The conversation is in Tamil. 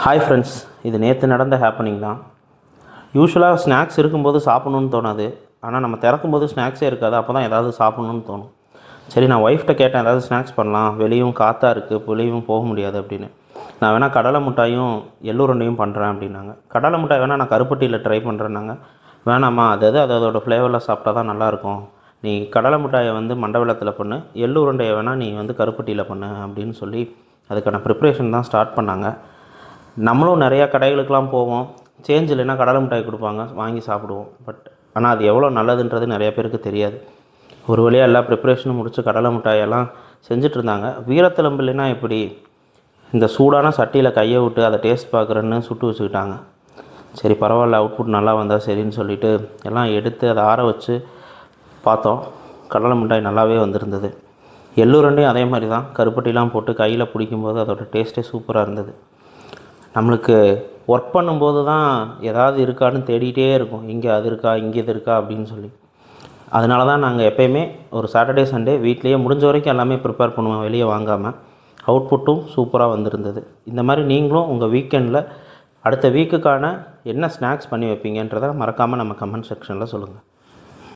ஹாய் ஃப்ரெண்ட்ஸ், இது நேற்று நடந்த ஹேப்பனிங் தான். யூஸ்வலாக ஸ்நாக்ஸ் இருக்கும்போது சாப்பிட்ணுன்னு தோணாது. ஆனால் நம்ம திறக்கும்போது ஸ்நாக்ஸே இருக்காது. அப்போ தான் ஏதாவது சாப்பிட்ணுன்னு தோணும். சரி, நான் ஒய்ஃப்ட்ட கேட்டேன், ஏதாவது ஸ்நாக்ஸ் பண்ணலாம், வெளியும் காற்றா இருக்குது, வெளியும் போக முடியாது அப்படின்னு. நான் வேணால் கடலை மிட்டாயும் எள்ளுருண்டையும் பண்ணுறேன் அப்படின்னாங்க. கடலை மிட்டாய் வேணால் நான் கருப்பட்டியில் ட்ரை பண்ணுறேன்னாங்க. வேணாம்மா, அது அதோட ஃப்ளேவரில் சாப்பிட்டா தான் நல்லாயிருக்கும். நீ கடலை மிட்டாயை மண்டவெல்லத்தில் பண்ணு, எள்ளுருண்டையை வேணால் நீ கருப்பட்டியில் பண்ணு அப்படின்னு சொல்லி அதுக்கான ப்ரிப்ரேஷன் தான் ஸ்டார்ட் பண்ணாங்க. நம்மளும் நிறையா கடைகளுக்கெலாம் போவோம். சேஞ்ச் இல்லைன்னா கடலை மிட்டாய் கொடுப்பாங்க, வாங்கி சாப்பிடுவோம். ஆனால் அது எவ்வளோ நல்லதுன்றது நிறைய பேருக்கு தெரியாது. ஒரு வழியாக எல்லா ப்ரிப்ரேஷனும் முடித்து கடலை மிட்டாயெல்லாம் செஞ்சிட்ருந்தாங்க. வீரத்தெலும்பு இல்லைன்னா இப்படி இந்த சூடான சட்டியில் கையை விட்டு அதை டேஸ்ட் பார்க்குறேன்னு சுட்டு வச்சுக்கிட்டாங்க. சரி பரவாயில்ல, அவுட்புட் நல்லா வந்தால் சரின்னு சொல்லிவிட்டு எல்லாம் எடுத்து அதை ஆற வச்சு பார்த்தோம். கடலை மிட்டாய் நல்லாவே வந்திருந்தது. எள்ளுருண்டையும் அதே மாதிரி தான், கருப்பட்டிலாம் போட்டு கையில் பிடிக்கும்போது அதோடய டேஸ்ட்டே சூப்பராக இருந்தது. நம்மளுக்கு ஒர்க் பண்ணும்போது தான் ஏதாவது இருக்கான்னு தேடிகிட்டே இருக்கும், இங்கே அது இருக்கா, இங்கே இது இருக்கா அப்படின்னு சொல்லி. அதனால தான் நாங்கள் எப்போயுமே ஒரு சாட்டர்டே சண்டே வீட்லேயே முடிஞ்ச வரைக்கும் எல்லாமே ப்ரிப்பேர் பண்ணுவோம், வெளியே வாங்காமல். அவுட்புட்டும் சூப்பராக வந்திருந்தது. இந்த மாதிரி நீங்களும் உங்கள் வீக்கெண்டில் அடுத்த வீக்குக்கான என்ன ஸ்நாக்ஸ் பண்ணி வைப்பீங்கன்றதை மறக்காமல் நம்ம கமெண்ட் செக்ஷனில் சொல்லுங்கள்.